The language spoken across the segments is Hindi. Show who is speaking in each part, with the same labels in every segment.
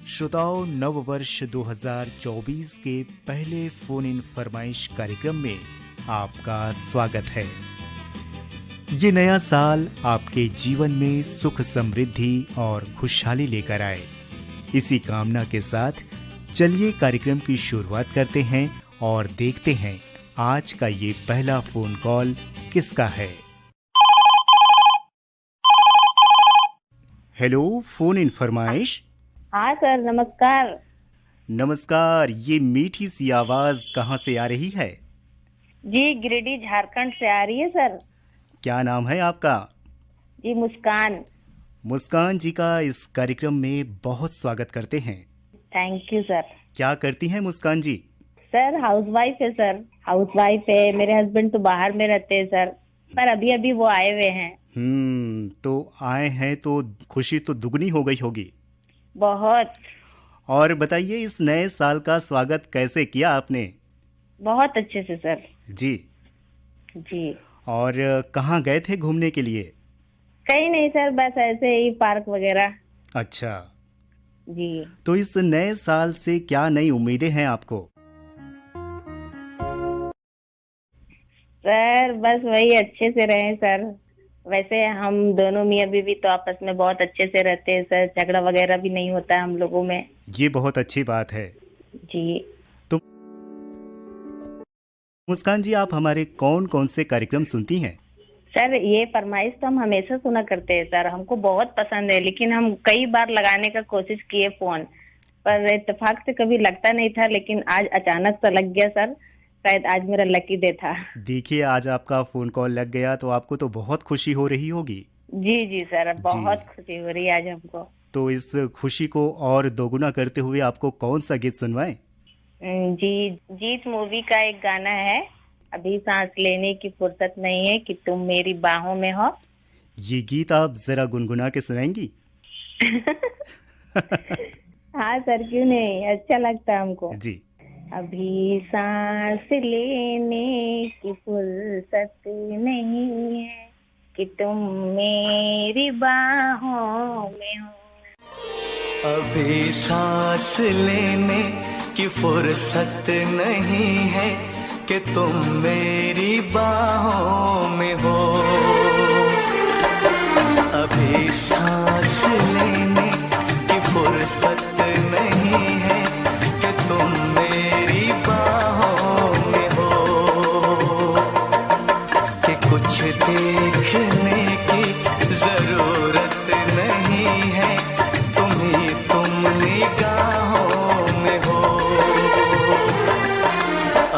Speaker 1: श्रोताओं, नव वर्ष 2024 के पहले फोन इन फरमाइश कार्यक्रम में आपका स्वागत है। ये नया साल आपके जीवन में सुख, समृद्धि और खुशहाली लेकर आए, इसी कामना के साथ चलिए कार्यक्रम की शुरुआत करते हैं और देखते हैं आज का ये पहला फोन कॉल किसका है। हेलो, फोन इन फरमाइश।
Speaker 2: हाँ सर, नमस्कार।
Speaker 1: नमस्कार। ये मीठी सी आवाज कहाँ से आ रही है?
Speaker 2: जी, गिरिडीह झारखंड से आ रही है सर।
Speaker 1: क्या नाम है आपका?
Speaker 2: जी, मुस्कान।
Speaker 1: मुस्कान जी का इस कार्यक्रम में बहुत स्वागत करते हैं।
Speaker 2: Thank you sir.
Speaker 1: क्या करती हैं मुस्कान जी?
Speaker 2: सर, हाउसवाइफ है सर, हाउसवाइफ है। मेरे हस्बैंड तो बाहर में रहते हैं सर, पर अभी अभी वो आए हुए हैं।
Speaker 1: तो आए हैं तो खुशी तो दुगनी हो गई होगी।
Speaker 2: बहुत।
Speaker 1: और बताइए, इस नए साल का स्वागत कैसे किया आपने?
Speaker 2: बहुत अच्छे से सर।
Speaker 1: जी
Speaker 2: जी।
Speaker 1: और कहाँ गए थे घूमने के लिए?
Speaker 2: कहीं नहीं सर, बस ऐसे ही पार्क वगैरह।
Speaker 1: अच्छा।
Speaker 2: जी।
Speaker 1: तो इस नए साल से क्या नई उम्मीदें हैं आपको?
Speaker 2: सर बस वही, अच्छे से रहें सर। वैसे हम दोनों मियां बीवी तो आपस में बहुत अच्छे से रहते हैं सर, झगड़ा वगैरह भी नहीं होता है हम लोगों में।
Speaker 1: ये बहुत अच्छी बात है।
Speaker 2: जी।
Speaker 1: तो मुस्कान जी, आप हमारे कौन कौन से कार्यक्रम सुनती हैं?
Speaker 2: सर, ये फरमाइश तो हम हमेशा सुना करते हैं सर, हमको बहुत पसंद है। लेकिन हम कई बार लगाने का कोशिश किए फोन, पर इत्तेफाक से कभी लगता नहीं था। लेकिन आज अचानक से लग गया सर, शायद आज मेरा लकी डे था।
Speaker 1: देखिए, आज आपका फोन कॉल लग गया तो आपको तो बहुत खुशी हो रही होगी।
Speaker 2: जी जी सर, बहुत खुशी हो रही है आज हमको।
Speaker 1: तो इस खुशी को और दोगुना करते हुए आपको कौन सा गीत सुनवाएं?
Speaker 2: जी, जीत मूवी का एक गाना है, अभी सांस लेने की फुर्सत नहीं है कि तुम मेरी बाहों में हो।
Speaker 1: ये गीत आप जरा गुनगुना के सुनाएंगी?
Speaker 2: हाँ सर, क्यों नहीं, अच्छा लगता है हमको।
Speaker 1: जी।
Speaker 2: अभी सांस लेने की फुर्सत नहीं है कि तुम मेरी बाहों में हो।
Speaker 3: अभी सांस लेने की फुर्सत नहीं है कि तुम मेरी बाहों में हो। अभी सांस लेने की फुर्सत नहीं है कि तुम मेरी बाहों में हो। कि कुछ देखने की जरूरत नहीं है, तुम निगाहों में हो।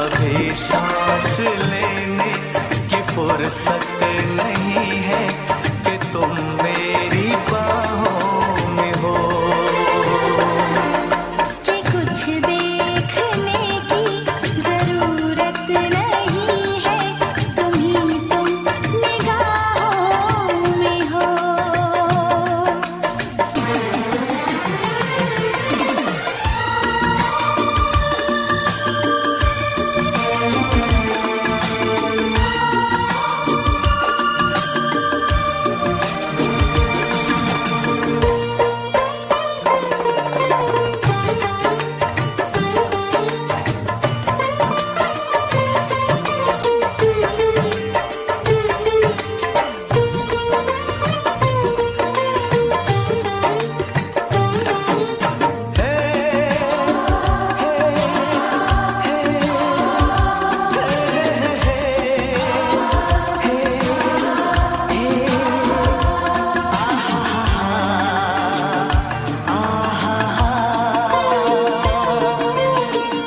Speaker 3: अभी सांस लेने की फुर्सत नहीं है कि तुम मेरी बाहों में हो।
Speaker 4: कि कुछ देखने की जरूरत नहीं है, तुम निगाहों में हो।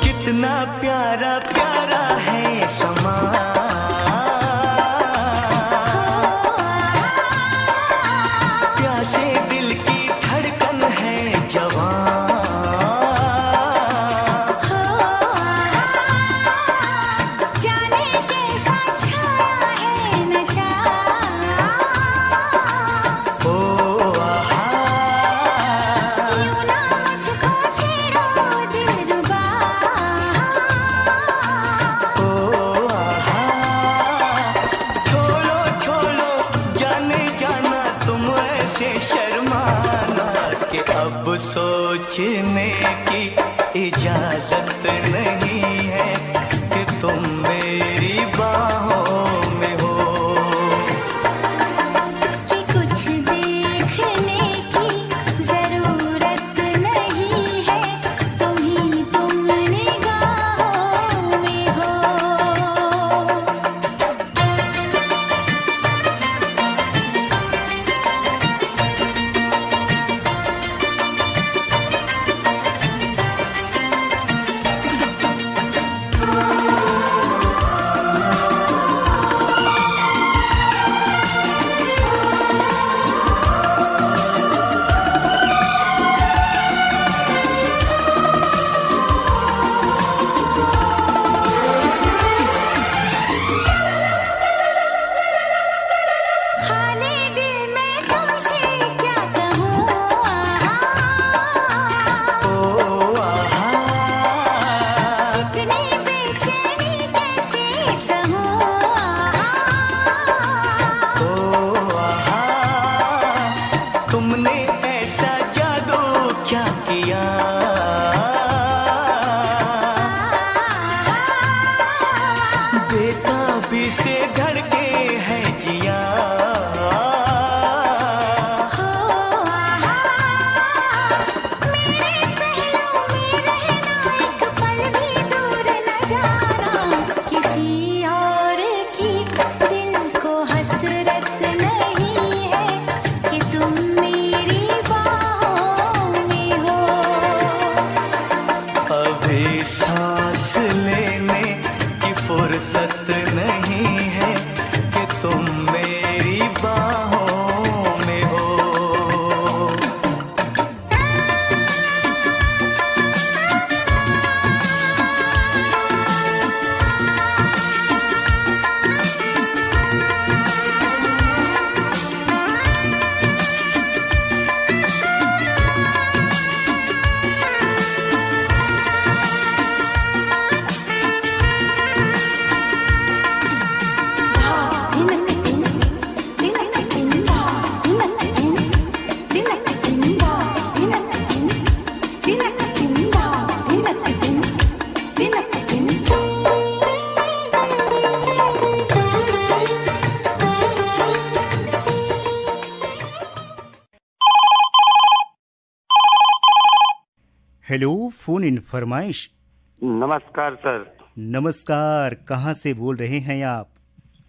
Speaker 3: कितना प्यारा प्यारा है समा, प्यासे दिल की धड़कन है जवां।
Speaker 4: जाने कैसा छाया है नशा,
Speaker 3: ओ आहा,
Speaker 4: यूं ना मुझको छेड़ो दिलरुबा।
Speaker 3: ओ आहा, छोड़ो छोड़ो जाने जाना तुम ऐसे शर्माना कि अब सो सोचने की इजाजत नहीं है कि तुम मेरी बाहों में हो।
Speaker 4: कि कुछ देखने की जरूरत नहीं है, तुम ही तुम निगाहों में हो। हाले दिल में तुमसे क्या कहूँ,
Speaker 3: ओ आहा,
Speaker 4: इतनी बेचैनी कैसे सहूँ,
Speaker 3: ओ आहा, तुमने ऐसा जादू क्या किया। बेताबी से धड़के है जिया।
Speaker 4: मेरे पहलू में रहना, एक पल भी दूर न जाना, किसी और की दिल को हसरत नहीं है कि तुम मेरी बाहों में हो।
Speaker 3: अभी सांस लेने की फुर्सत नहीं है कि तुम मेरी बाहों में हो।
Speaker 1: हेलो, फोन इन फरमाइश।
Speaker 5: नमस्कार सर,
Speaker 1: नमस्कार, कहाँ से बोल रहे हैं आप?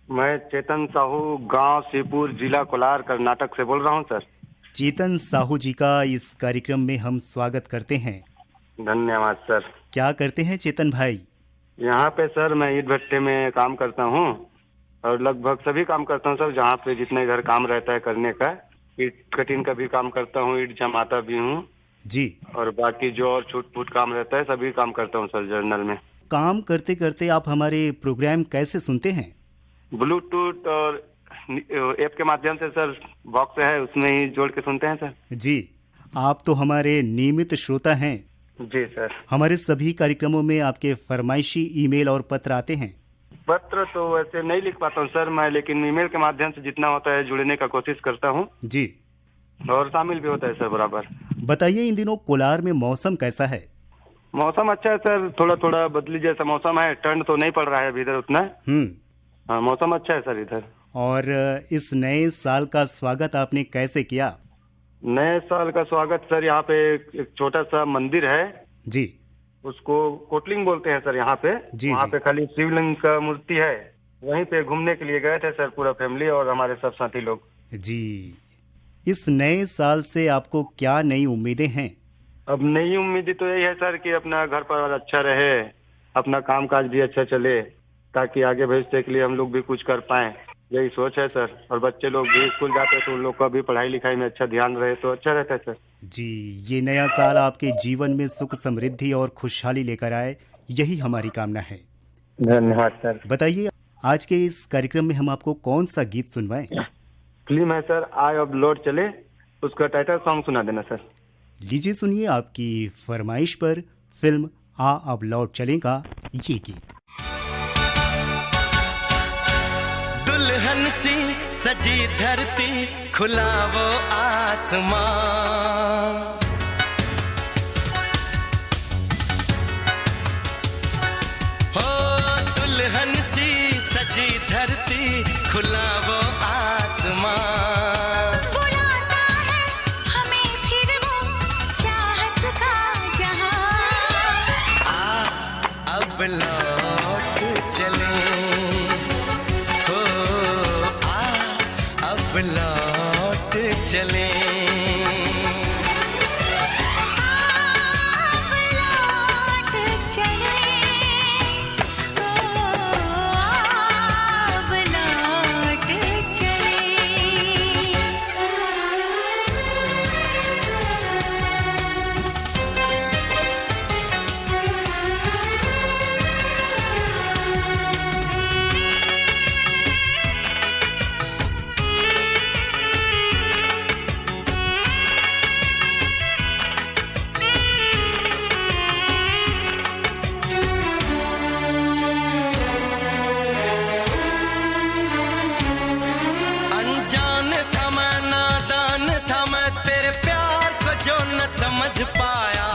Speaker 5: मैं चेतन साहू, गांव सीपुर, जिला कोलार, कर्नाटक से बोल रहा हूं सर।
Speaker 1: चेतन साहू जी का इस कार्यक्रम में हम स्वागत करते हैं।
Speaker 5: धन्यवाद सर।
Speaker 1: क्या करते हैं चेतन भाई?
Speaker 5: यहाँ पे सर मैं ईट भट्टे में काम करता हूँ और लगभग सभी काम करता हूँ सर, जहाँ पे जितने घर काम रहता है करने का। ईट कटिंग का भी काम करता हूँ, ईट जमाता भी हूँ
Speaker 1: जी।
Speaker 5: और बाकी जो और छूट फूट काम रहता है सभी काम करता हूँ सर जर्नल में।
Speaker 1: काम करते करते आप हमारे प्रोग्राम कैसे सुनते हैं?
Speaker 5: ब्लूटूथ और ऐप के माध्यम से सर, बॉक्स है उसमें ही जोड़ के सुनते हैं सर।
Speaker 1: जी, आप तो हमारे नियमित श्रोता हैं।
Speaker 5: जी सर।
Speaker 1: हमारे सभी कार्यक्रमों में आपके फरमाइशी ईमेल और पत्र आते हैं।
Speaker 5: पत्र तो वैसे नहीं लिख पाता हूँ सर मैं, लेकिन ईमेल के माध्यम से जितना होता है जुड़ने का कोशिश करता हूँ
Speaker 1: जी।
Speaker 5: और शामिल भी होता है सर बराबर।
Speaker 1: बताइए, इन दिनों कोलार में मौसम कैसा है?
Speaker 5: मौसम अच्छा है सर, थोड़ा थोड़ा बदली जैसा मौसम है, ठंड तो नहीं पड़ रहा है अभी इधर उतना। हाँ, मौसम अच्छा है सर इधर।
Speaker 1: और इस नए साल का स्वागत आपने कैसे किया?
Speaker 5: नए साल का स्वागत सर, यहाँ पे एक छोटा सा मंदिर है
Speaker 1: जी।
Speaker 5: उसको कोटलिंग बोलते हैं सर यहाँ पे।
Speaker 1: जी,
Speaker 5: वहाँ
Speaker 1: जी।
Speaker 5: पे खाली शिवलिंग का मूर्ति है, वहीं पे घूमने के लिए गए थे सर, पूरा फैमिली और हमारे सब साथी लोग।
Speaker 1: जी, इस नए साल से आपको क्या नई उम्मीदें हैं?
Speaker 5: अब नई उम्मीद तो यही है सर कि अपना घर पर अच्छा रहे, अपना काम काज भी अच्छा चले, ताकि आगे भविष्य के लिए हम लोग भी कुछ कर पाएं, यही सोच है सर। और बच्चे लोग भी स्कूल जाते हैं तो उन लोग का भी पढ़ाई लिखाई में अच्छा ध्यान रहे तो अच्छा रहता है सर।
Speaker 1: जी, ये नया साल आपके जीवन में सुख समृद्धि और खुशहाली लेकर आए, यही हमारी कामना है।
Speaker 5: धन्यवाद सर।
Speaker 1: बताइए, आज के इस कार्यक्रम में हम आपको कौन सा गीत सुनवाएं?
Speaker 5: फिल्म है सर आय अब लौट चले, उसका टाइटल सॉन्ग सुना देना सर।
Speaker 1: लीजिए सुनिए आपकी फरमाइश पर फिल्म आ अब लौट चलेगा ये गीत।
Speaker 3: दुल्हन सी सजी धरती, खुला वो आसमां, सजी धरती खुला वो आसमां,
Speaker 4: बुलाता है हमें फिर वो चाहत का जहां।
Speaker 3: अब लौट चले हो, अब लौट चले। समझ पाया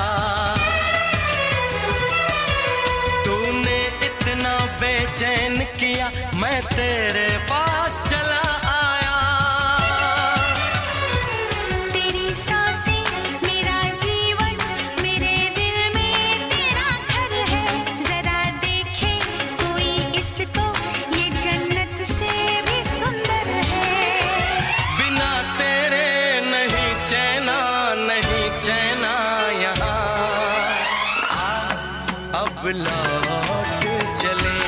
Speaker 3: तूने इतना बेचैन किया, मैं तेरे पास चला आया।
Speaker 4: तेरी सांसें मेरा जीवन, मेरे दिल में तेरा घर है। जरा देखे कोई इसको, ये जन्नत से भी सुंदर है।
Speaker 3: बिना तेरे नहीं चैना, नहीं चैना यहाँ। अब लौट चले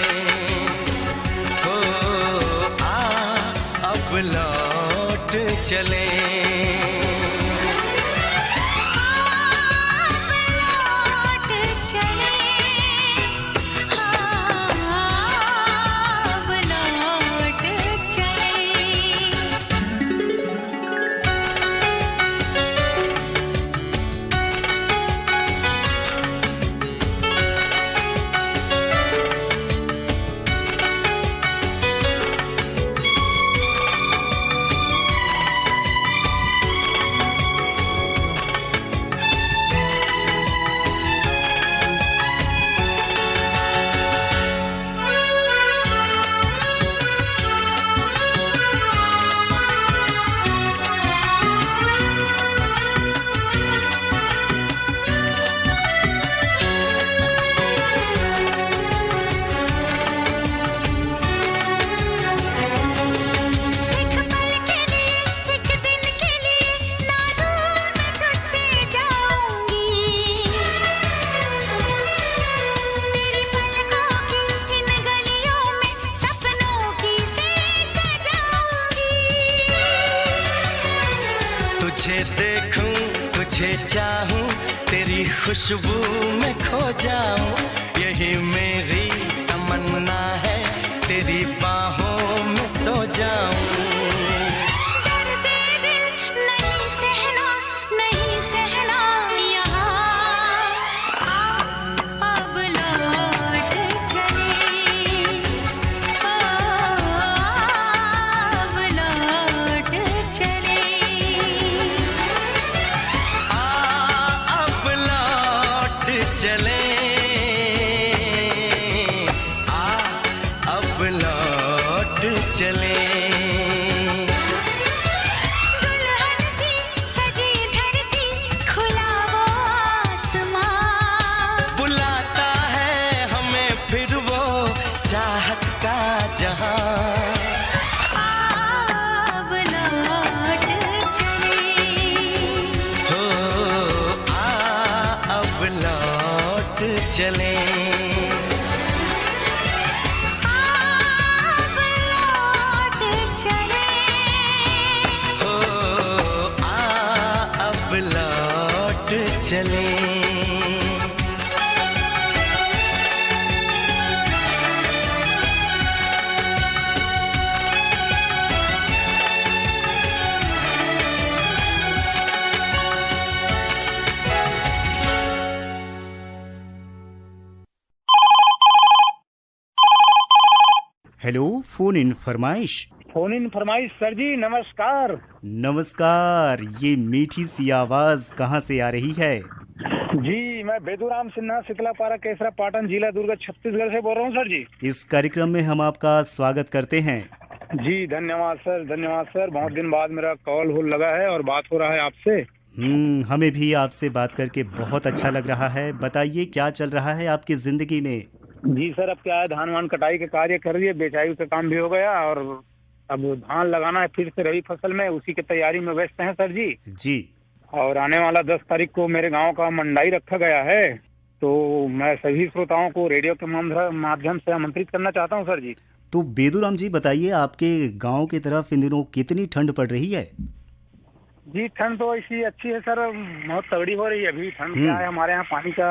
Speaker 3: हो, अब लौट चले। तुझे देखूं, तुझे चाहूं, तेरी खुशबू में खो जाऊं। यही मेरी तमन्ना है, तेरी बाहों में सो जाऊं। चले
Speaker 4: दुल्हन सी सजी धरती, खुला वो आसमां,
Speaker 3: बुलाता है हमें फिर वो चाहत का जहां।
Speaker 4: अब लौट चले
Speaker 3: हो, अब लौट चले। चले
Speaker 1: हेलो, फोन इन फरमाइश।
Speaker 6: फोन इन फरमाइश सर जी, नमस्कार।
Speaker 1: नमस्कार। ये मीठी सी आवाज कहाँ से आ रही है?
Speaker 6: जी, मैं बेदूराम सिन्हा, शीतलापारा, केसरा, पाटन, जिला दुर्ग, छत्तीसगढ़ से बोल रहा हूँ सर जी।
Speaker 1: इस कार्यक्रम में हम आपका स्वागत करते हैं।
Speaker 6: जी धन्यवाद सर, धन्यवाद सर। बहुत दिन बाद मेरा कॉल हो लगा है और बात हो रहा है आपसे।
Speaker 1: हमें भी आपसे बात करके बहुत अच्छा लग रहा है। बताइए क्या चल रहा है आपकी जिंदगी में?
Speaker 6: जी सर, अब क्या है, धान वान कटाई के कार्य कर रही है, बेचाई का काम भी हो गया और अब धान लगाना है फिर से रबी फसल में, उसी की तैयारी में व्यस्त हैं सर जी।
Speaker 1: जी।
Speaker 6: और आने वाला 10 तारीख को मेरे गांव का मंडाई रखा गया है, तो मैं सभी श्रोताओं को रेडियो के माध्यम से आमंत्रित करना चाहता हूं सर जी।
Speaker 1: तो बेदूराम जी बताइए, आपके गांव की तरफ इन दिनों कितनी ठंड पड़ रही है?
Speaker 6: जी ठंड तो ऐसी अच्छी है सर, बहुत तगड़ी हो रही है। अभी ठंड क्या है, हमारे यहाँ पानी का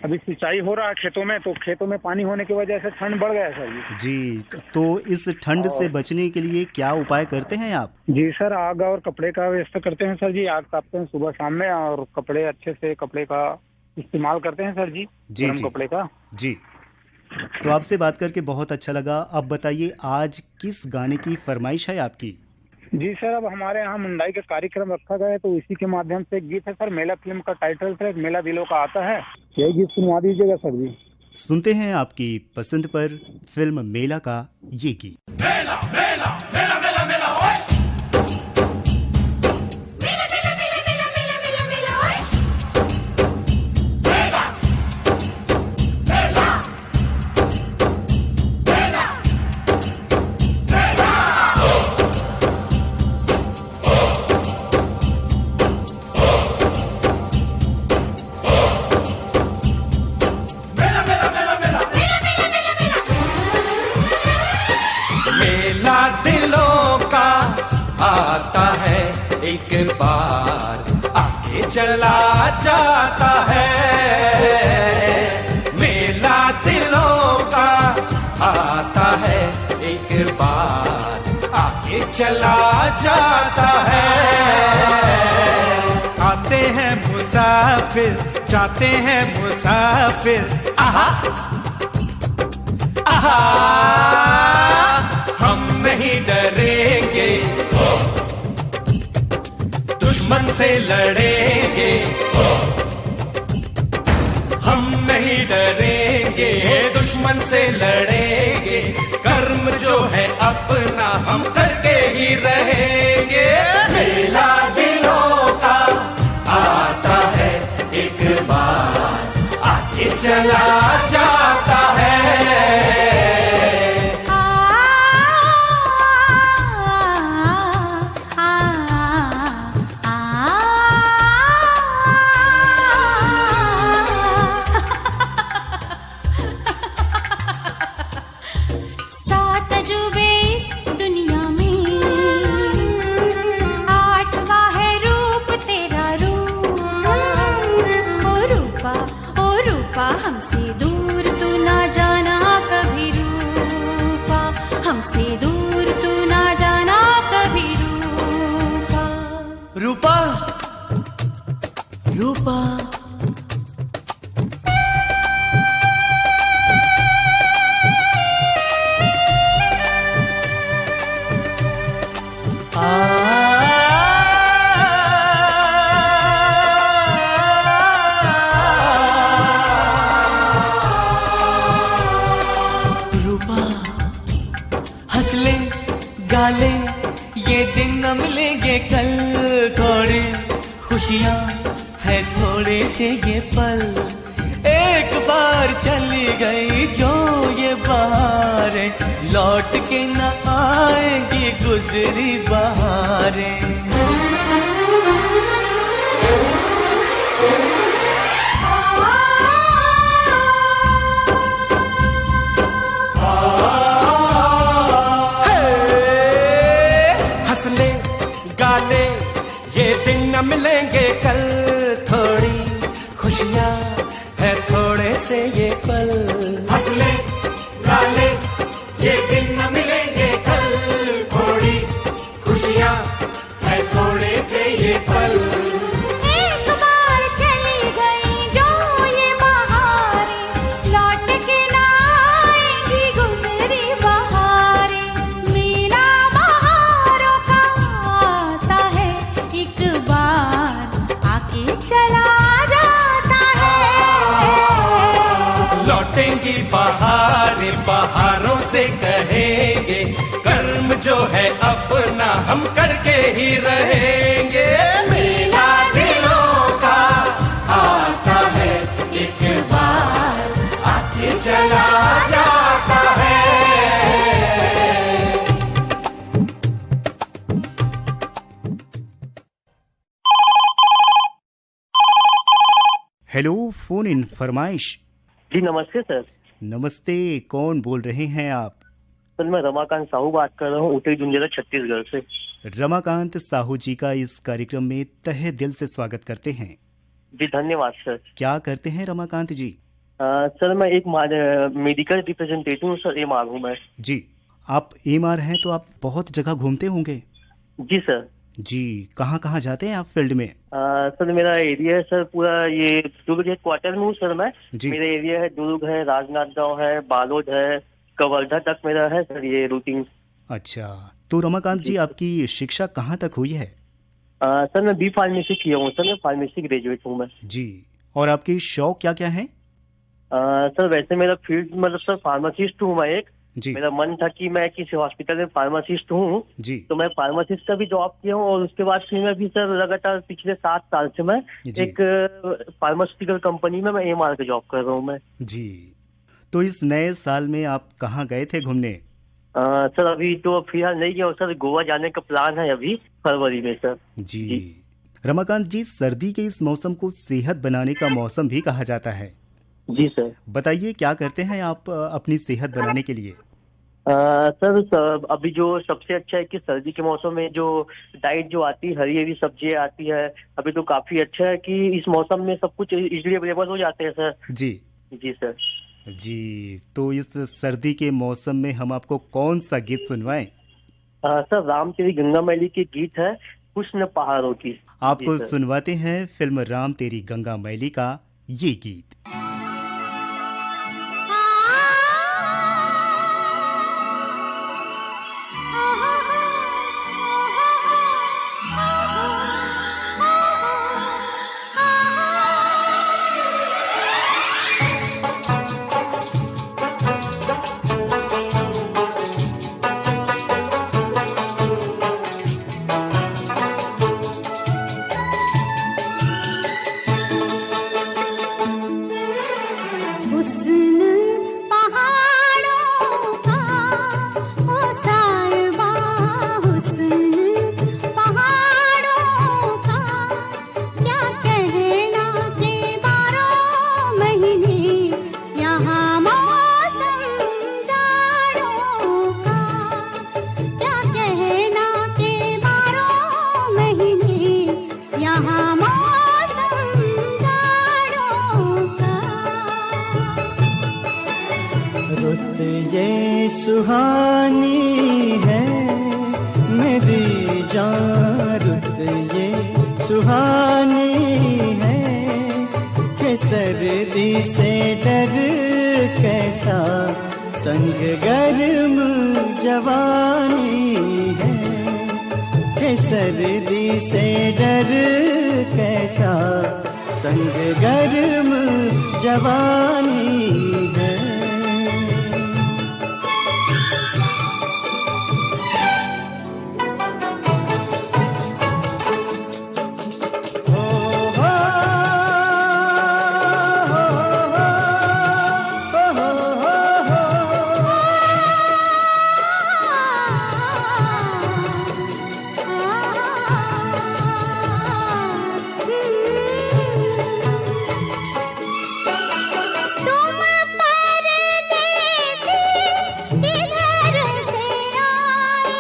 Speaker 6: अभी सिंचाई हो रहा है खेतों में, तो खेतों में पानी होने की वजह से ठंड बढ़ गया है सर जी।
Speaker 1: जी, तो इस ठंड से बचने के लिए क्या उपाय करते हैं आप?
Speaker 6: जी सर, आग और कपड़े का व्यवस्था करते हैं सर जी। आग तापते हैं सुबह शाम में और कपड़े अच्छे से कपड़े का इस्तेमाल करते हैं सर जी,
Speaker 1: जी
Speaker 6: गर्म
Speaker 1: जी
Speaker 6: कपड़े का।
Speaker 1: जी। तो आपसे बात करके बहुत अच्छा लगा। अब बताइए आज किस गाने की फरमाइश है आपकी?
Speaker 6: जी सर, अब हमारे यहाँ मुंडाई का कार्यक्रम रखा गया है, तो इसी के माध्यम से एक गीत है सर, मेला फिल्म का टाइटल ट्रैक मेला दिलों का आता है, यही गीत सुनवा दीजिएगा सर जी।
Speaker 1: सुनते हैं आपकी पसंद पर फिल्म मेला का ये गीत।
Speaker 3: मेला मेला मेला मेला मेला ओए
Speaker 4: मेला मेला मेला मेला मेला मेला मेला ओए
Speaker 3: मेला मेला मेला मेला मेला दिलों का आता है, एक बार आके चला जाता है। मेला दिलों का आता है, एक बार आके चला जाता है। आते हैं मुसाफिर, जाते हैं मुसाफिर, आहा आहा, हम नहीं डरेंगे, दुश्मन से लड़ेंगे। हम नहीं डरेंगे, दुश्मन से लड़ेंगे। कर्म जो है अपना हम करके ही रहेंगे। मेला दिलों का आता है, एक बार आके चला जाता है।
Speaker 4: सात अजूबे इस दुनिया में, आठवां है रूप तेरा रूप। ओ रूपा हमसे दूर तू ना जाना कभी रूपा, हमसे दूर तू ना जाना कभी रूपा।
Speaker 3: रूपा रूपा रूपा हंस ले गा ले, ये दिन न मिलेंगे कल। थोड़ी खुशियाँ है थोड़े से ये पल, एक बार चली गई जो ये बहारें, लौट के न आएंगी गुजरी बहारें। हंस ले गा ले, ये दिन न मिलेंगे कल। थोड़ी खुशियाँ है थोड़े से ये पल। हंस ले गा ले, ये दिन न मिलेंगे कल। थोड़ी खुशियाँ है थोड़े से ये पल।
Speaker 4: एक बार चली गई जो ये बहारें, लौट के ना आएंगी गुजरी बहारें। मेला बहारों का आता है, एक बार आके चला जाता
Speaker 3: मापेंगी बहारें, बहारों से कहेंगे कर्म जो है अपना हम करके ही रहेंगे। मेला दिलों का आता है एक बार, आके चला जाता है।
Speaker 1: हेलो, फोन इन फरमाइश।
Speaker 7: जी नमस्ते सर।
Speaker 1: नमस्ते, कौन बोल रहे हैं आप?
Speaker 7: सर मैं रमाकांत साहू बात कर रहा हूँ, ऊटी झुंझुनू छत्तीसगढ़ से।
Speaker 1: रमाकांत साहू जी का इस कार्यक्रम में तहे दिल से स्वागत करते हैं।
Speaker 7: जी धन्यवाद सर।
Speaker 1: क्या करते हैं रमाकांत जी?
Speaker 7: सर मैं एक मेडिकल रिप्रेजेंटेटिव हूँ सर, एमआर हूँ मैं।
Speaker 1: जी, आप एमआर हैं तो आप बहुत जगह घूमते होंगे।
Speaker 7: जी सर।
Speaker 1: जी, कहाँ कहाँ जाते हैं आप फील्ड में?
Speaker 7: सर मेरा एरिया है सर पूरा ये दुर्ग के क्वार्टर में हूँ सर मैं।
Speaker 1: जी।
Speaker 7: मेरा एरिया है दुर्ग है, राजनांदगांव है, बालोद है, कवर्धा तक मेरा है सर ये रूटीन।
Speaker 1: अच्छा, तो रमाकांत जी आपकी शिक्षा कहाँ तक हुई है?
Speaker 7: सर मैं बी फार्मेसी किया हूँ सर, मैं फार्मेसी ग्रेजुएट हूँ मैं।
Speaker 1: जी, और आपके शौक क्या क्या हैं?
Speaker 7: सर वैसे मेरा फील्ड मतलब सर फार्मासिस्ट हूँ मैं एक।
Speaker 1: जी
Speaker 7: मेरा मन था कि मैं किसी हॉस्पिटल में फार्मासिस्ट हूँ,
Speaker 1: जी
Speaker 7: तो मैं फार्मासिस्ट का भी जॉब किया हूँ और उसके बाद फिर मैं भी सर लगातार पिछले 7 साल से मैं
Speaker 1: जी।
Speaker 7: एक फार्मास्यूटिकल कंपनी में मैं एमआर का जॉब कर रहा हूँ मैं।
Speaker 1: जी, तो इस नए साल में आप कहाँ गए थे घूमने?
Speaker 7: सर अभी तो फिलहाल नहीं गया हूँ सर, गोवा जाने का प्लान है अभी फरवरी में सर।
Speaker 1: जी। रमाकांत जी, सर्दी के इस मौसम को सेहत बनाने का मौसम भी कहा जाता है।
Speaker 7: जी सर।
Speaker 1: बताइए, क्या करते हैं आप अपनी सेहत बनाने के लिए?
Speaker 7: सर अभी जो सबसे अच्छा है कि सर्दी के मौसम में जो डाइट जो आती है, हरी हरी सब्जियां आती है, अभी तो काफी अच्छा है कि इस मौसम में सब कुछ इजीली अवेलेबल हो जाते हैं सर।
Speaker 1: जी
Speaker 7: जी सर।
Speaker 1: जी, तो इस सर्दी के मौसम में हम आपको कौन सा गीत सुनवाएं?
Speaker 7: सर राम तेरी गंगा मैली की गीत है हुस्न पहाड़ों की।
Speaker 1: आपको
Speaker 7: जी सर।
Speaker 1: सुनवाते हैं फिल्म राम तेरी गंगा मैली का ये गीत।
Speaker 4: हुस्न पहाड़ों का ओ साहिबा, हुस्न पहाड़ों का क्या कहना के 12 महीने यहाँ मौसम जाड़ों का, क्या कहना के 12 महीने यहाँ मौसम जाड़ों का।
Speaker 8: रुत ये सुहानी है मेरी जान, रुत ये सुहानी है कि सर्दी से डर कैसा संग गर्म जवानी है, कि सर्दी से डर कैसा संग गर्म जवानी है।
Speaker 4: तुम परदेसी किधर से आए,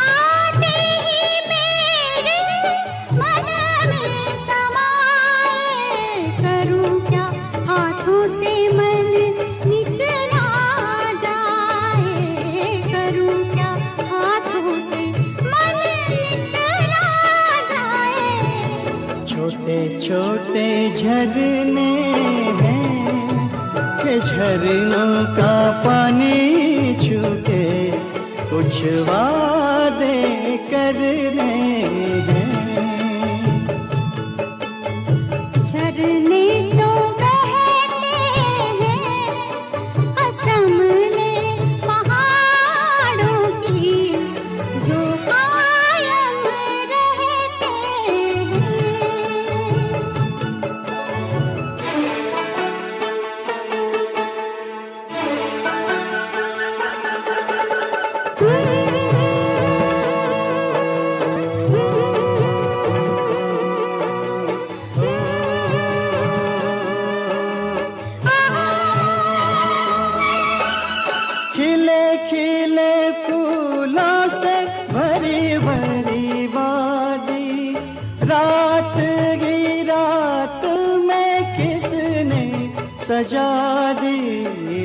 Speaker 4: आते ही मेरे मन में समाए। करूं क्या हाथों से मन निकला जाए, करूं क्या हाथों से मन निकला जाए।
Speaker 8: छोटे छोटे झरने हैं कि झरनों का पानी छूके कुछ वादे करने हैं।
Speaker 4: झरने तो बहते हैं
Speaker 8: सजा दे,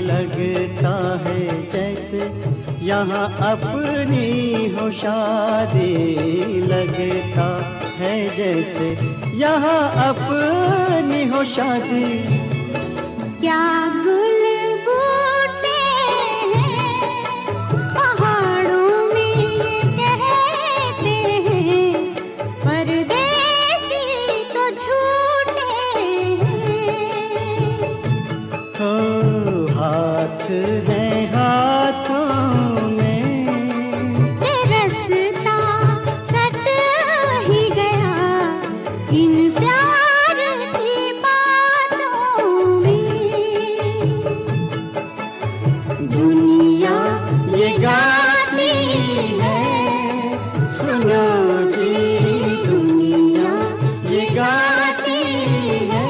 Speaker 8: लगता है जैसे यहाँ अपनी हो शादी, लगता है जैसे यहाँ अपनी हो शादी।
Speaker 4: क्या गुल बूटे हैं पहाड़ों में ये कहते हैं, परदेसी तो झूठे हैं।
Speaker 8: हो हाथ है हाथों में,
Speaker 4: ये रास्ता कट ही गया इन प्यार की बातों में।
Speaker 8: दुनिया ये गाती है, सुनो जी दुनिया ये गाती है,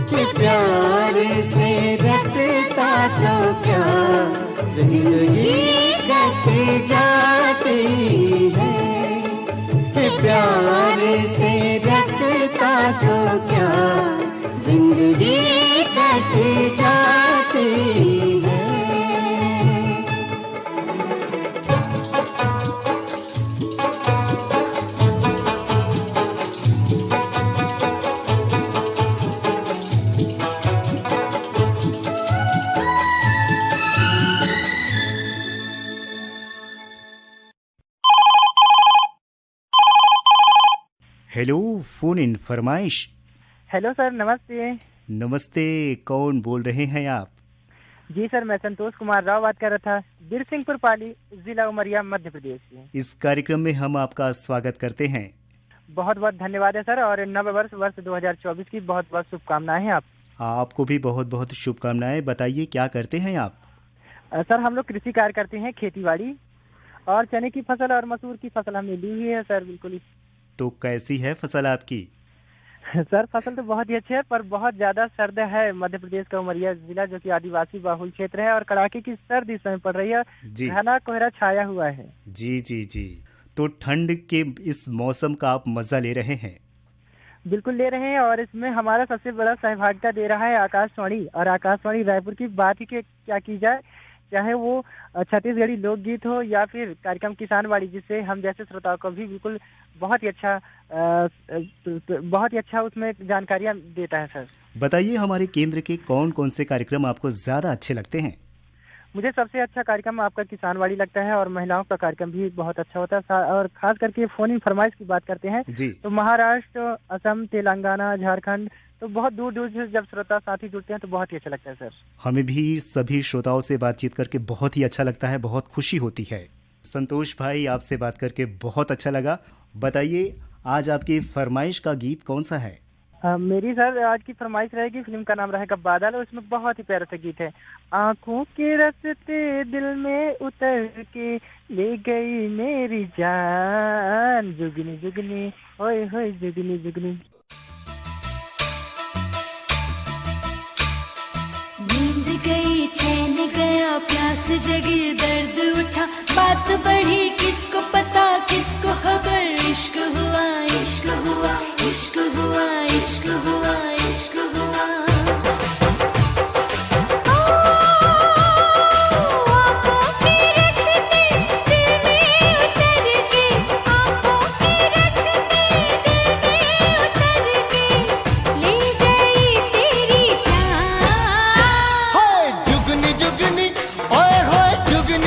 Speaker 8: कि प्यार से रसता तो क्या जिंदगी कट जाती है, कि प्यार से रसता तो क्या जिंदगी कट जाती है।
Speaker 1: हेलो, फोन इन फरमाइश।
Speaker 9: हेलो सर, नमस्ते।
Speaker 1: नमस्ते, कौन बोल रहे हैं आप?
Speaker 9: जी सर, मैं संतोष कुमार राव बात कर रहा था, बिरसिंहपुर पाली, जिला उमरिया, मध्य प्रदेश से।
Speaker 1: इस कार्यक्रम में हम आपका स्वागत करते हैं।
Speaker 9: बहुत बहुत धन्यवाद है सर, और नव वर्ष 2024 की बहुत बहुत शुभकामनाएं हैं।
Speaker 1: आपको भी बहुत बहुत शुभकामनाएं। बताइए क्या करते हैं आप?
Speaker 9: सर हम लोग कृषि कार्य करते हैं, खेती बाड़ी, और चने की फसल और मसूर की फसल हमने ली हुई है सर। बिल्कुल।
Speaker 1: तो कैसी है फसल आपकी?
Speaker 9: सर फसल तो बहुत ही अच्छी है, पर बहुत ज्यादा सर्द है। मध्य प्रदेश का उमरिया जिला जो कि आदिवासी बहुल क्षेत्र है, और कड़ाके की सर्द इस समय पड़ रही है, घना कोहरा छाया हुआ है।
Speaker 1: जी जी जी। तो ठंड के इस मौसम का आप मजा ले रहे हैं?
Speaker 9: बिल्कुल ले रहे हैं, और इसमें हमारा सबसे बड़ा सहभागिता दे रहा है आकाशवाणी। और आकाशवाणी रायपुर की बात ही क्या की जाए, चाहे वो छत्तीसगढ़ी लोकगीत हो या फिर कार्यक्रम किसानवाड़ी, जिससे हम जैसे श्रोताओं को भी बिल्कुल बहुत ही अच्छा उसमें जानकारियाँ देता है सर।
Speaker 1: बताइए हमारे केंद्र के कौन कौन से कार्यक्रम आपको ज्यादा अच्छे लगते हैं?
Speaker 9: मुझे सबसे अच्छा कार्यक्रम आपका किसानवाड़ी लगता है, और महिलाओं का कार्यक्रम भी बहुत अच्छा होता है। और खास करके फोन इन फरमाइश की बात करते हैं
Speaker 1: जी,
Speaker 9: तो महाराष्ट्र, असम, तेलंगाना, झारखंड, तो बहुत दूर दूर से जब श्रोता साथी जुड़ते हैं तो बहुत ही अच्छा लगता है सर।
Speaker 1: हमें भी सभी श्रोताओं से बातचीत करके बहुत ही अच्छा लगता है, बहुत खुशी होती है। संतोष भाई, आपसे बात करके बहुत अच्छा लगा। बताइए आज आपकी फरमाइश का गीत कौन सा है?
Speaker 9: मेरी सर आज की फरमाइश रहेगी, फिल्म का नाम रहेगा बादल, और उसमें बहुत ही प्यारा सा गीत है। आंखों के रस्ते दिल में उतर के ले गई मेरी जान, जुगनी जुगनी ओए होए जुगनी जुगनी।
Speaker 4: नींद गई, चैन गया, प्यास जगी, दर्द उठा, बात बढ़ी, किसको पता किसको खबर, इश्क हुआ इश्क हुआ इश्क हुआ इश्क हुआ इश्क हुआ। आंखों के रस्ते दिल में उतर के, आंखों के रस्ते दिल में उतर के ले गई तेरी जान।
Speaker 3: जुगनी जुगनी ओए होए जुगनी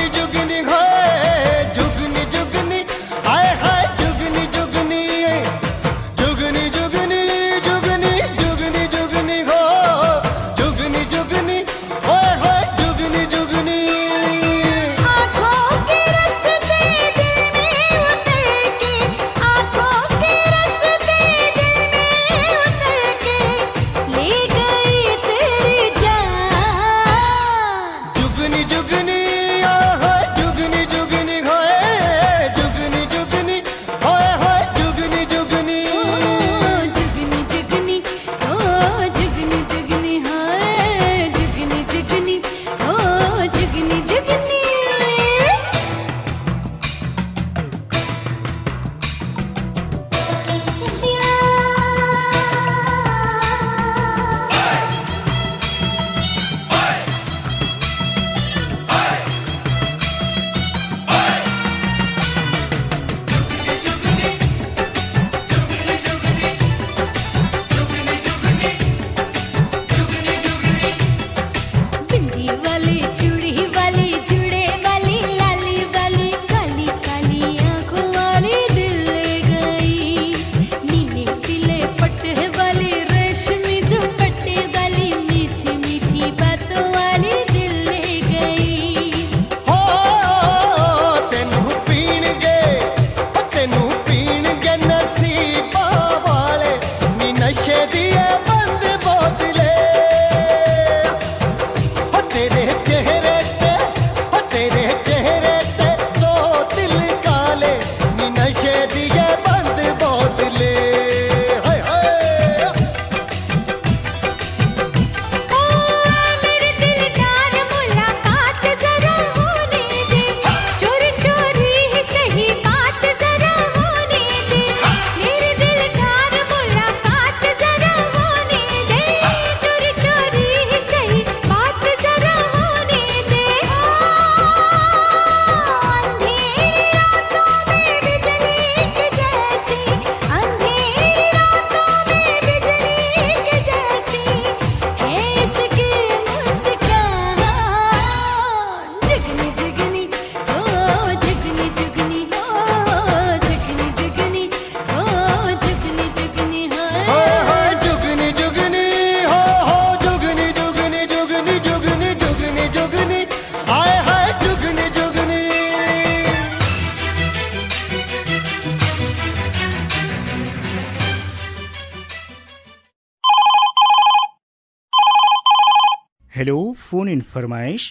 Speaker 1: हेलो, फोन इन फरमाइश।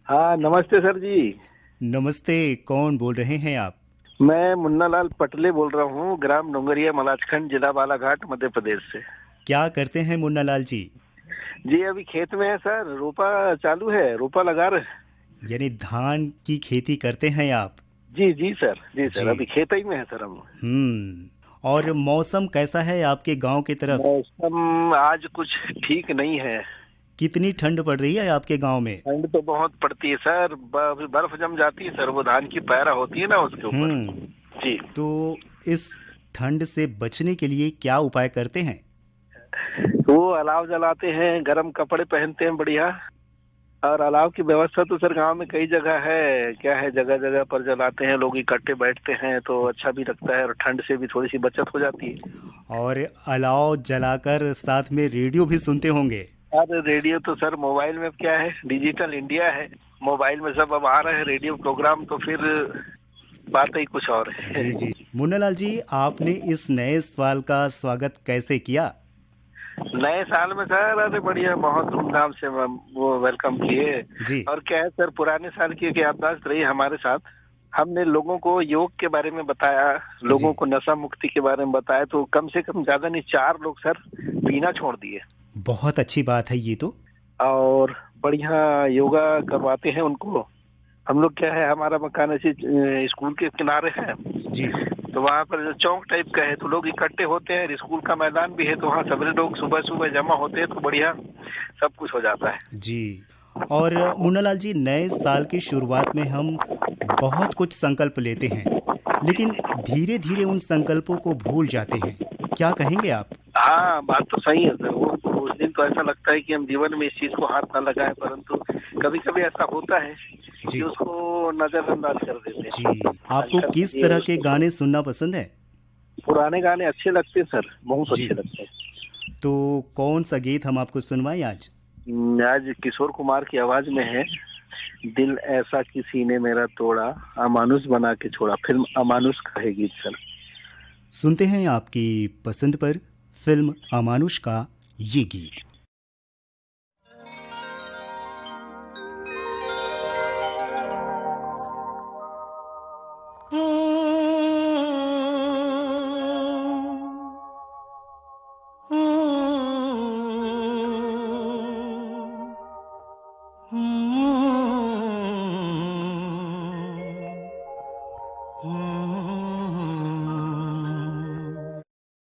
Speaker 10: हाँ नमस्ते सर जी।
Speaker 1: नमस्ते, कौन बोल रहे हैं आप?
Speaker 10: मैं मुन्ना लाल पटले बोल रहा हूँ, ग्राम डोंगरिया मलाजखंड, जिला बालाघाट, मध्य प्रदेश से।
Speaker 1: क्या करते हैं मुन्ना लाल जी?
Speaker 10: जी अभी खेत में है सर, रोपा चालू है, रोपा लगा रहे हैं।
Speaker 1: यानी धान की खेती करते हैं आप?
Speaker 10: जी जी सर, जी सर,
Speaker 1: जी।
Speaker 10: अभी खेत ही में है सर हम।
Speaker 1: और मौसम कैसा है आपके गांव की तरफ?
Speaker 10: मौसम आज कुछ ठीक नहीं है।
Speaker 1: कितनी ठंड पड़ रही है आपके गांव में?
Speaker 10: ठंड तो बहुत पड़ती है सर, बर्फ जम जाती है सर, वो धान की पैरा होती है ना उसके ऊपर। जी।
Speaker 1: तो इस ठंड से बचने के लिए क्या उपाय करते हैं?
Speaker 10: वो अलाव जलाते हैं, गर्म कपड़े पहनते हैं बढ़िया, और अलाव की व्यवस्था तो सर गांव में कई जगह है, क्या है, जगह जगह पर जलाते हैं, लोग इकट्ठे बैठते हैं तो अच्छा भी लगता है और ठंड से भी थोड़ी सी बचत हो जाती है।
Speaker 1: और अलाव जलाकर साथ में रेडियो भी सुनते होंगे?
Speaker 10: अरे रेडियो तो सर मोबाइल में क्या है, डिजिटल इंडिया है, मोबाइल में सब अब आ रहे हैं रेडियो प्रोग्राम, तो फिर बात ही कुछ और है।
Speaker 1: जी जी। मुन्ना लाल जी, आपने इस नए साल का स्वागत कैसे किया?
Speaker 10: नए साल में सर अरे बढ़िया, बहुत धूमधाम से वो वेलकम किए
Speaker 1: जी।
Speaker 10: और क्या है सर, पुराने साल की एक याददाश्त रही हमारे साथ। हमने लोगों को योग के बारे में बताया, लोगों को नशा मुक्ति के बारे में बताया, तो कम से कम ज्यादा नहीं 4 लोग सर पीना छोड़ दिए।
Speaker 1: बहुत अच्छी बात है ये तो।
Speaker 10: और बढ़िया योगा करवाते हैं उनको। हम लोग क्या है, हमारा मकान ऐसे स्कूल के किनारे है
Speaker 1: जी,
Speaker 10: तो वहाँ पर चौक टाइप का है, तो लोग इकट्ठे होते हैं, स्कूल का मैदान भी है, तो वहाँ सभी लोग सुबह सुबह जमा होते हैं, तो बढ़िया सब कुछ हो जाता है।
Speaker 1: जी। और मुन्ना लाल जी, नए साल की शुरुआत में हम बहुत कुछ संकल्प लेते हैं, लेकिन धीरे धीरे उन संकल्पों को भूल जाते हैं, क्या कहेंगे आप?
Speaker 10: हाँ बात तो सही है सर, वो उस दिन तो ऐसा लगता है कि हम जीवन में इस चीज को हाथ ना लगाएं, परंतु कभी कभी ऐसा होता है कि उसको नजरअंदाज कर देते हैं।
Speaker 1: जी। आपको किस तरह के गाने सुनना पसंद है?
Speaker 10: पुराने गाने अच्छे लगते हैं सर, बहुत अच्छे लगते हैं।
Speaker 1: तो कौन सा गीत हम आपको सुनवाएं आज?
Speaker 10: आज किशोर कुमार की आवाज में है, दिल ऐसा किसी ने मेरा तोड़ा, अमानुष बना के छोड़ा, फिल्म अमानुष का है गीत सर।
Speaker 1: सुनते हैं आपकी पसंद पर फिल्म अमानुष का ये गीत।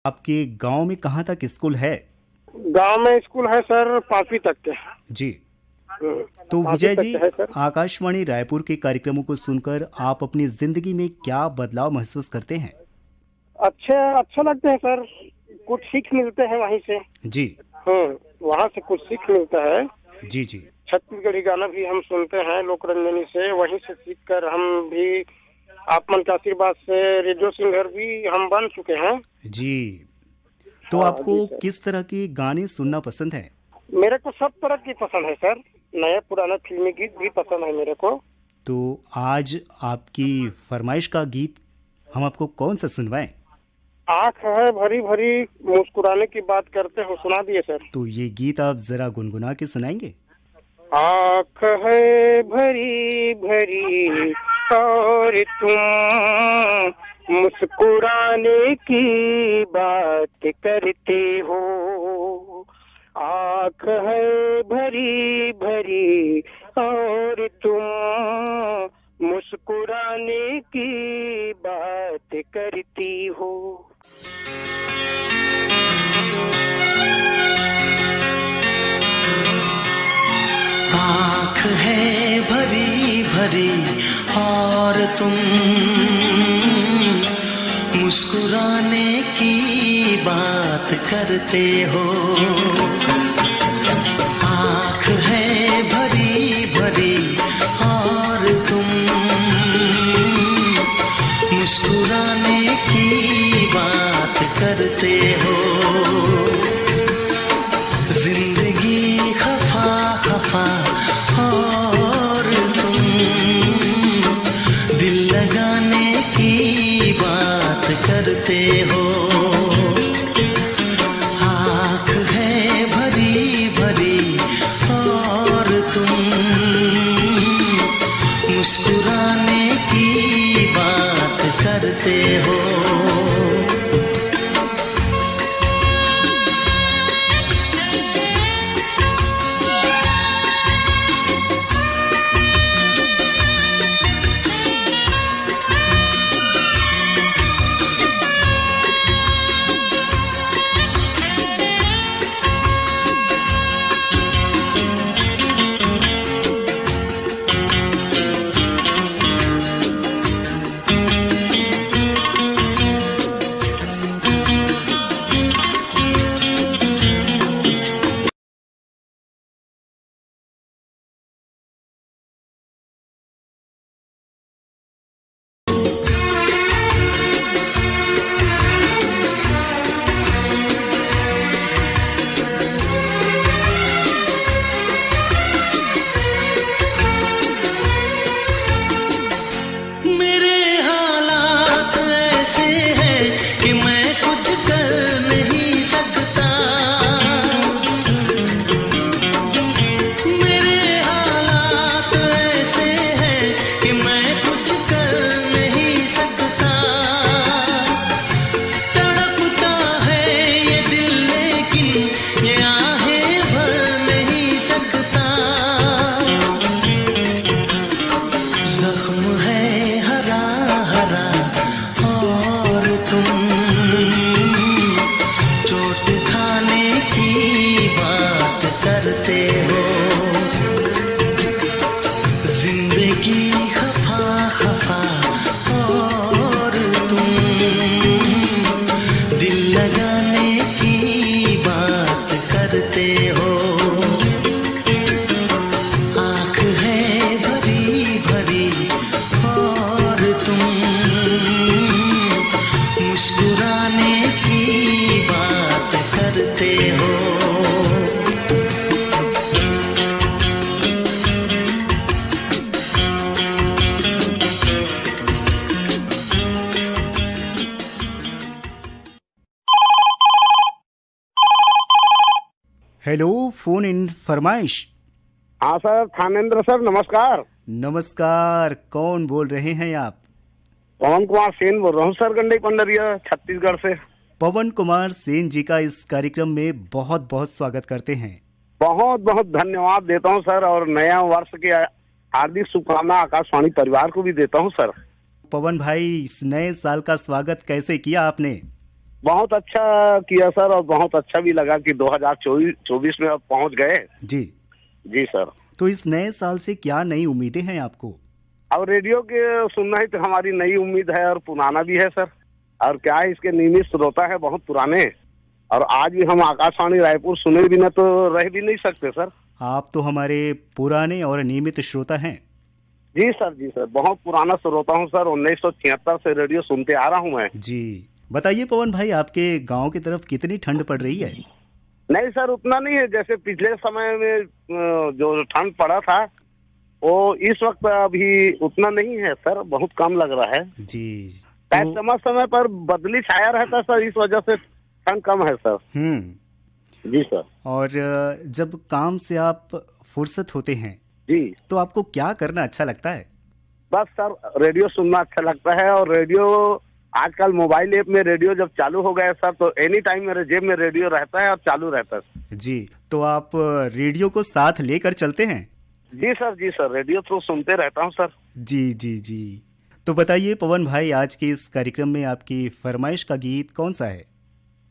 Speaker 1: आपके गांव में कहाँ तक स्कूल है?
Speaker 11: गांव में स्कूल है सर 5वीं तक के।
Speaker 1: जी। तो विजय जी, आकाशवाणी रायपुर के कार्यक्रमों को सुनकर आप अपनी जिंदगी में क्या बदलाव महसूस करते हैं?
Speaker 11: अच्छा लगते हैं सर, कुछ सीख मिलते हैं वहीं से।
Speaker 1: जी।
Speaker 11: वहाँ से कुछ सीख मिलता है।
Speaker 1: जी जी।
Speaker 11: छत्तीसगढ़ी गाना भी हम सुनते हैं लोकरंजनी से, वहीं से सीख कर हम भी आप मन के आशीर्वाद से रेडियो सिंगर भी हम बन चुके हैं।
Speaker 1: जी। तो आपको किस तरह के गाने सुनना पसंद है?
Speaker 11: मेरे को सब तरह की पसंद है सर, नए पुराने फिल्मी गीत भी पसंद है मेरे को।
Speaker 1: तो आज आपकी फरमाइश का गीत हम आपको कौन सा सुनवाएं?
Speaker 11: आँख है भरी भरी मुस्कुराने की बात करते हो, सुना दिए सर।
Speaker 1: तो ये गीत आप जरा गुनगुना के सुनाएंगे?
Speaker 11: आँख है भरी भरी और तुम मुस्कुराने की बात करते हो, आँख है भरी भरी और तुम मुस्कुराने की बात करती हो।
Speaker 3: आँख है भरी भरी और तुम मुस्कुराने की बात करते हो, आँख है भरी भरी और तुम मुस्कुराने की बात करते हो, जिंदगी खफा खफा और तुम दिल लगाने की बात करते हो, आँख है भरी भरी और हो। आँख है भरी भरी और तुम मुस्कुराने की बात करते हो।
Speaker 1: हेलो, फोन इन फरमाइश।
Speaker 11: हाँ सर, थानेंद्र सर, नमस्कार।
Speaker 1: नमस्कार, कौन बोल रहे हैं आप?
Speaker 11: पवन कुमार सेन बोल रहा हूँ सर, गंडई पंडरिया, छत्तीसगढ़ से।
Speaker 1: पवन कुमार सेन जी का इस कार्यक्रम में बहुत बहुत स्वागत करते हैं।
Speaker 11: बहुत बहुत धन्यवाद देता हूँ सर, और नया वर्ष की हार्दिक शुभकामना आकाशवाणी परिवार को भी देता हूँ सर।
Speaker 1: पवन भाई, इस नए साल का स्वागत कैसे किया आपने?
Speaker 11: बहुत अच्छा किया सर, और बहुत अच्छा भी लगा कि 2024 में अब पहुंच गए।
Speaker 1: जी
Speaker 11: जी सर।
Speaker 1: तो इस नए साल से क्या नई उम्मीदें हैं आपको?
Speaker 11: अब रेडियो के सुनना ही तो हमारी नई उम्मीद है, और पुराना भी है सर। और क्या है, इसके नियमित श्रोता है बहुत पुराने, और आज भी हम आकाशवाणी रायपुर सुने बिना तो रह भी नहीं सकते सर।
Speaker 1: आप तो हमारे पुराने और नियमित श्रोता हैं।
Speaker 11: जी सर, जी सर, बहुत पुराना श्रोता हूँ सर। 1976 से रेडियो सुनते आ रहा हूँ मैं।
Speaker 1: जी बताइए पवन भाई, आपके गांव की तरफ कितनी ठंड पड़ रही है?
Speaker 11: नहीं सर, उतना नहीं है। जैसे पिछले समय में जो ठंड पड़ा था, वो इस वक्त अभी उतना नहीं है सर, बहुत कम लग रहा है
Speaker 1: जी।
Speaker 11: शायद समय समय पर बदली छाया रहता है सर, इस वजह से ठंड कम है सर। जी सर।
Speaker 1: और जब काम से आप फुर्सत होते हैं
Speaker 11: जी,
Speaker 1: तो आपको क्या करना अच्छा लगता है?
Speaker 11: बस सर, रेडियो सुनना अच्छा लगता है। और रेडियो आजकल मोबाइल ऐप में रेडियो जब चालू हो गया सर, तो एनी टाइम मेरे जेब में रेडियो रहता है और चालू रहता है।
Speaker 1: जी, तो आप रेडियो को साथ लेकर चलते हैं?
Speaker 11: जी सर, जी सर, रेडियो तो सुनते रहता हूँ सर।
Speaker 1: जी जी जी। तो बताइए पवन भाई, आज के इस कार्यक्रम में आपकी फरमाइश का गीत कौन सा है?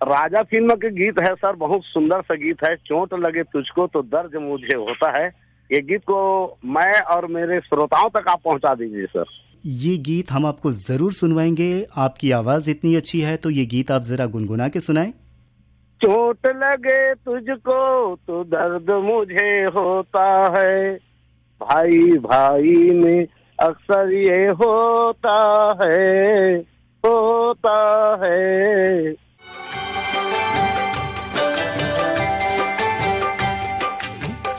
Speaker 11: राजा फिल्म के गीत है सर, बहुत सुंदर सा गीत है। चोट लगे तुझको तो दर्द मुझे होता है। ये गीत को मैं और मेरे श्रोताओं तक आप पहुंचा दीजिए सर।
Speaker 1: ये गीत हम आपको जरूर सुनवाएंगे। आपकी आवाज इतनी अच्छी है तो ये गीत आप जरा गुनगुना के सुनाएं।
Speaker 11: चोट लगे तुझको तो दर्द मुझे होता है, भाई भाई में अक्सर ये होता है, होता है।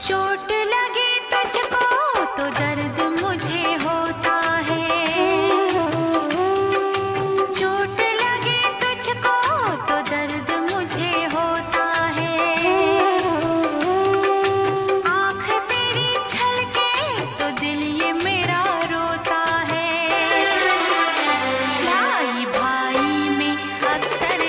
Speaker 4: चोट लगे तुझको तो दर्द मुझे होता है, चोट लगे तुझको तो दर्द मुझे होता है। आँख तेरी छलके तो दिल ये मेरा रोता है, भाई भाई में अक्सर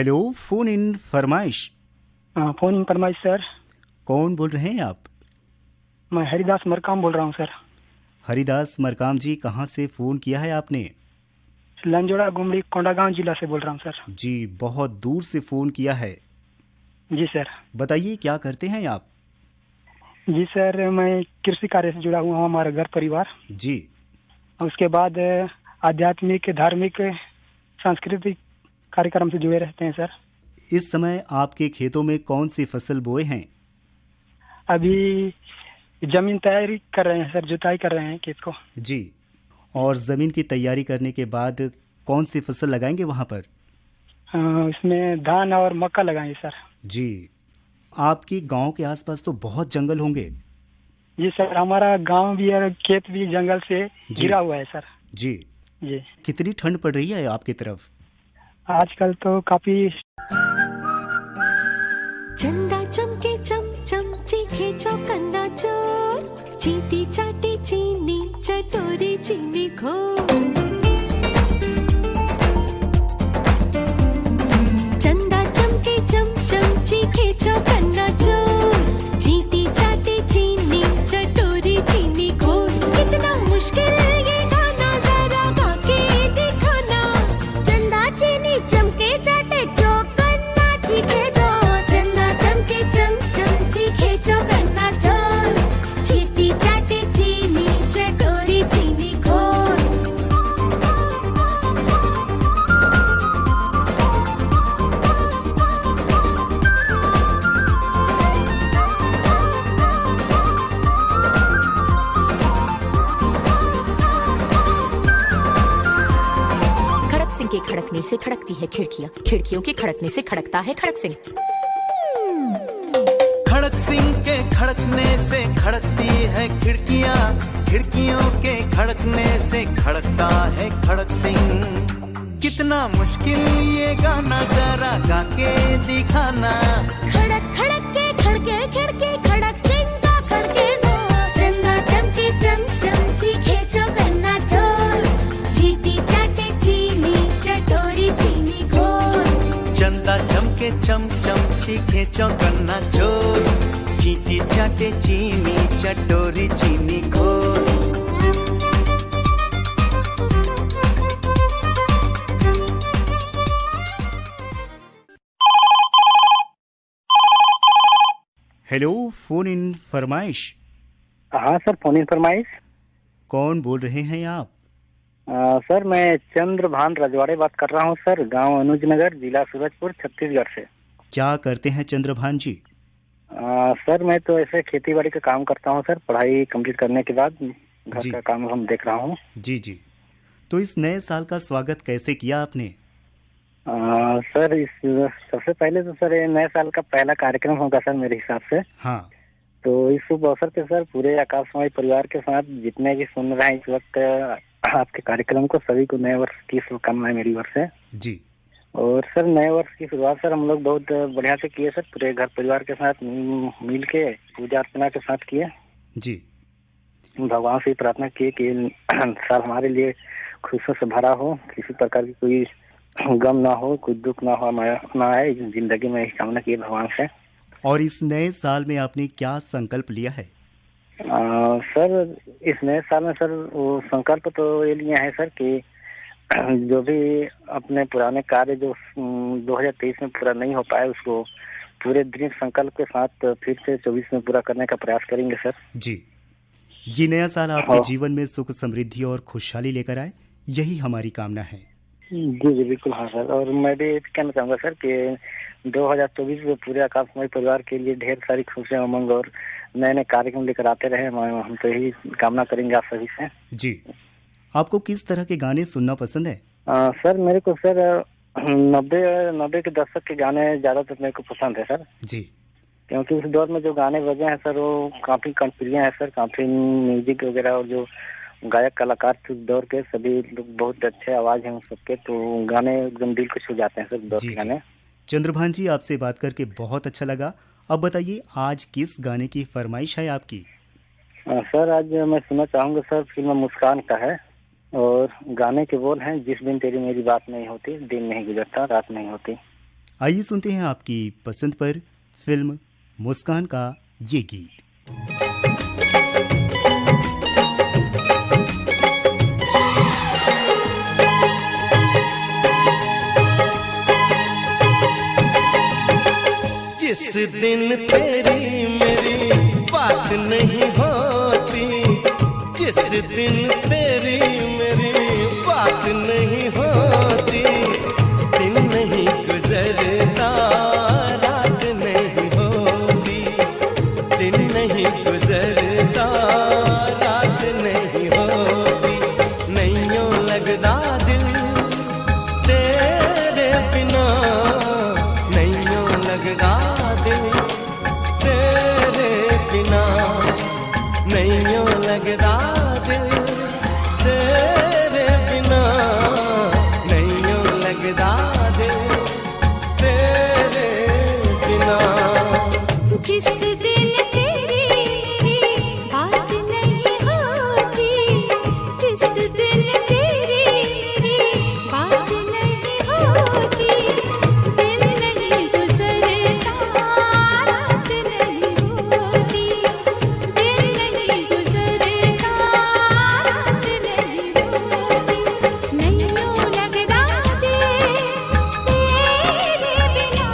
Speaker 1: हेलो, फोन इन फरमाइश।
Speaker 6: फोन इन फरमाइश सर।
Speaker 1: कौन बोल रहे हैं आप?
Speaker 6: मैं हरिदास मरकाम बोल रहा हूँ सर।
Speaker 1: हरिदास मरकाम जी, कहाँ से फ़ोन किया है आपने?
Speaker 6: लंजोड़ा गुमड़ी कोंडागांव जिला से बोल रहा हूँ सर।
Speaker 1: जी, बहुत दूर से फ़ोन किया है।
Speaker 6: जी सर।
Speaker 1: बताइए क्या करते हैं आप?
Speaker 6: जी सर, मैं कृषि कार्य से जुड़ा हुआ हूँ, हमारा घर परिवार।
Speaker 1: जी।
Speaker 6: उसके बाद आध्यात्मिक, धार्मिक, सांस्कृतिक कार्यक्रम से जुड़े रहते हैं सर।
Speaker 1: इस समय आपके खेतों में कौन सी फसल बोए हैं?
Speaker 6: अभी जमीन तैयारी कर रहे हैं सर, जुताई कर रहे हैं खेत को।
Speaker 1: जी। और ज़मीन की तैयारी करने के बाद कौन सी फसल लगाएंगे वहाँ पर?
Speaker 6: इसमें धान और मक्का लगाएंगे सर।
Speaker 1: जी। आपके गांव के आसपास तो बहुत जंगल होंगे।
Speaker 6: जी सर, हमारा गांव भी और खेत भी जंगल से घिरा हुआ है सर।
Speaker 1: जी।
Speaker 6: जी।
Speaker 1: कितनी ठंड पड़ रही है आपकी तरफ?
Speaker 6: आजकल तो काफी।
Speaker 4: चंदा चमके चम चम, चीखे चौकन्ना चोर, चींटी चाटी चीनी चटोरी चीनी घोर। चंदा चमके चम चम, चीखे चौकन्ना चोर, चींटी चाटी चीनी चटोरी चीनी घोर। कितना मुश्किल ये गाना, जरा गा के दिखाना।
Speaker 8: चंदा चीनी चमके चाटे चौकन्ना चीखे चोर, चंदा चमके चम चम चीखे चौकन्ना चोर, चींटी चाटे चीनी चटोरी चीनी घोर।
Speaker 12: खड़क सिंह के खड़कने से खड़कती है खिड़कियां, खिड़कियों के खड़कने से खड़कता है खड़क सिंह।
Speaker 3: खड़क सिंह के खड़कने से खड़कती है खिड़कियां, खिड़कियों के खड़कने से खड़कता है खड़क सिंह। कितना मुश्किल ये गाना, जरा गा के दिखाना।
Speaker 8: खड़क खड़क के खड़के खिड़की, खड़क सिंह का खड़के जोर। चंदा चमके चम चम चीखे चौकन्ना चोर, चींटी चाटे चीनी चटोरी चीनी घोर।
Speaker 3: चंदा चमके चम चम चीखे चौकन्ना चोर, चींटी चाटे चीनी चटोरी चीनी घोर।
Speaker 1: हेलो, फोन इन फरमाइश।
Speaker 6: हाँ सर, फोन इन फरमाइश।
Speaker 1: कौन बोल रहे हैं आप?
Speaker 6: सर, मैं चंद्रभान रजवाड़े बात कर रहा हूँ सर, गांव अनुजनगर, जिला सूरजपुर, छत्तीसगढ़ से।
Speaker 1: क्या करते हैं चंद्रभान जी?
Speaker 6: सर, मैं तो ऐसे खेती बाड़ी का काम करता हूँ सर, पढ़ाई कंप्लीट करने के बाद घर का काम हम देख रहा हूँ।
Speaker 1: जी जी। तो इस नए साल का स्वागत कैसे किया आपने?
Speaker 6: सर, इस सबसे पहले तो सर ये नए साल का पहला कार्यक्रम होगा सर मेरे हिसाब से।
Speaker 1: हाँ।
Speaker 6: तो इस शुभ अवसर पे सर पूरे आकाशवाणी परिवार के साथ जितने भी सुन रहे हैं इस वक्त आपके कार्यक्रम को, सभी को नए वर्ष की शुभकामनाएं मेरी ओर से।
Speaker 1: जी।
Speaker 6: और सर नए वर्ष की शुरुआत सर हम लोग बहुत बढ़िया से किए सर, पूरे घर परिवार के साथ मिल के पूजा अर्चना के साथ किए।
Speaker 1: जी।
Speaker 6: भगवान से प्रार्थना किए कि साल हमारे लिए खुशियों से भरा हो, किसी प्रकार की कोई गम ना हो, कोई दुख ना हो, ना आए जिंदगी में, यही कामना की भगवान से।
Speaker 1: और इस नए साल में आपने क्या संकल्प लिया है?
Speaker 6: सर, इस नए साल में सर वो संकल्प तो ये लिया है सर कि जो भी अपने पुराने कार्य जो 2023 में पूरा नहीं हो पाए उसको पूरे दृढ़ संकल्प के साथ फिर से 24 में पूरा करने का प्रयास करेंगे सर।
Speaker 1: जी। ये नया साल आपके जीवन में सुख, समृद्धि और खुशहाली लेकर आए, यही हमारी कामना है।
Speaker 6: जी जी बिल्कुल। हाँ सर, और मैं भी कहना चाहूँगा सर कि 2024 में पूरे आकाशवाणी परिवार के लिए ढेर सारी खुशियाँ, उमंग और नए नए कार्यक्रम लेकर आते रहे। हम तो यही कामना करेंगे आप सभी से।
Speaker 1: जी। आपको किस तरह के गाने सुनना पसंद है?
Speaker 6: सर, मेरे को सर 90 के दशक के गाने ज्यादातर मेरे को पसंद है सर।
Speaker 1: जी।
Speaker 6: क्योंकि उस दौर में जो गाने बजे हैं सर वो काफी कंप्रिय हैं सर, काफी म्यूजिक वगैरह और जो गायक कलाकार थे उस दौर के सभी लोग बहुत अच्छे आवाज हैं उन सबके, तो गाने एकदम दिल को छू जाते हैं सर दौर के गाने।
Speaker 1: चंद्रभान जी, आपसे बात करके बहुत अच्छा लगा। अब बताइए आज किस गाने की फरमाइश है आपकी?
Speaker 6: सर, आज मैं सुनना चाहूँगा सर, फिल्म मुस्कान का है और गाने के बोल हैं, जिस दिन तेरी मेरी बात नहीं होती, दिन नहीं गुजरता, रात नहीं होती।
Speaker 1: आइए सुनते हैं आपकी पसंद पर फिल्म मुस्कान का ये गीत।
Speaker 3: जिस दिन तेरी मेरी बात नहीं होती, जिस दिन तेरी मेरी बात नहीं होती, दिन नहीं गुजरता रात नहीं होती, दिन नहीं गुजरता रात नहीं होती, नैयों लगदा दिल तेरे बिना, नैयों लगदा दिल तेरे बिना, नैयों लगदा दिल तेरे बिना, नैयों लगदा दिल तेरे बिना।
Speaker 4: जिस दिन तेरी मेरी बात नहीं होती, जिस दिन तेरी मेरी बात नहीं होती, दिन नहीं गुजरता रात नहीं होती, दिन नहीं गुजरता रात नहीं होती, नैयों लगदा दिल तेरे बिना,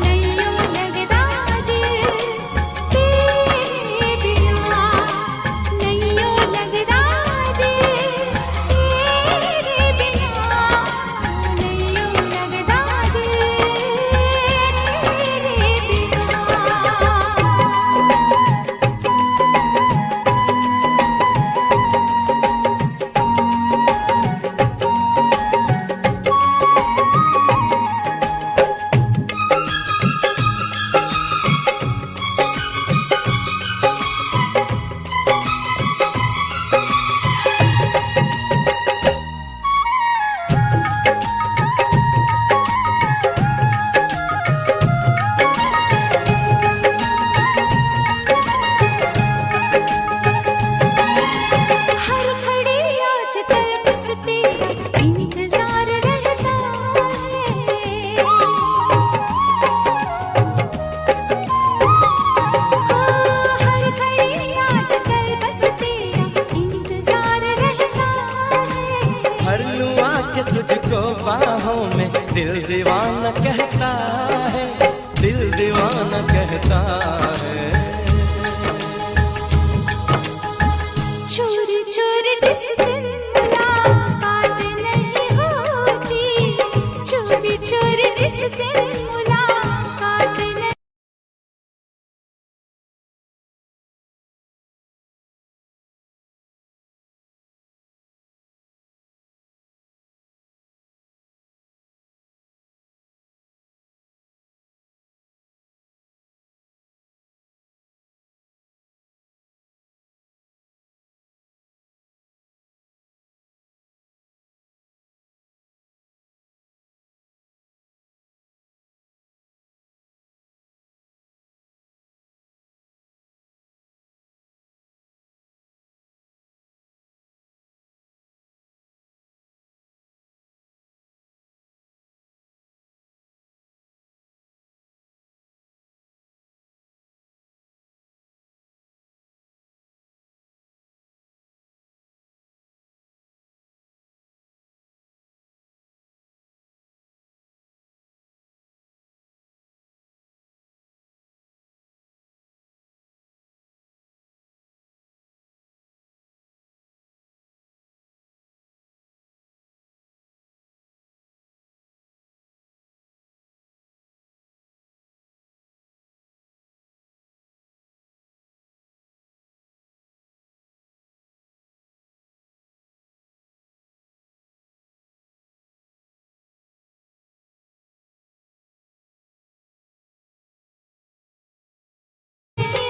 Speaker 4: नैयों लगदा दिल तेरे बिना, नैयों लगदा दिल तेरे बिना, नैयों लगदा हर घड़ी आजकल बस तेरा इंतजार रहता है, हर घड़ी आजकल बस तेरा इंतजार रहता है,
Speaker 3: हर लूं आके तुझको बाहों में, दिल दीवाना कहता है, दिल दीवाना कहता है।
Speaker 4: चोरी चोरी जिस दिन मुलाकात नहीं होती, चोरी चोरी जिस दिन मुलाकात नहीं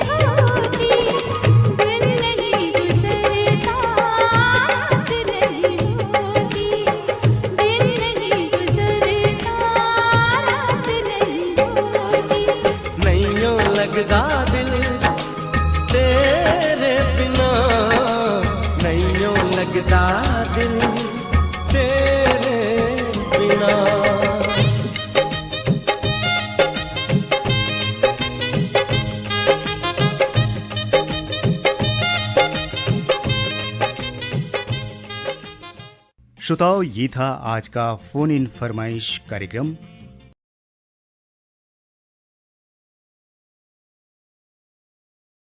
Speaker 4: होती, दिन नहीं गुजरता रात नहीं होती, दिन नहीं गुजरता रात नहीं होती,
Speaker 3: नैयों लगदा दिल तेरे बिना, नैयों लगदा दिल तेरे बिना।
Speaker 1: श्रोताओं, ये था आज का फोन इन फरमाइश कार्यक्रम।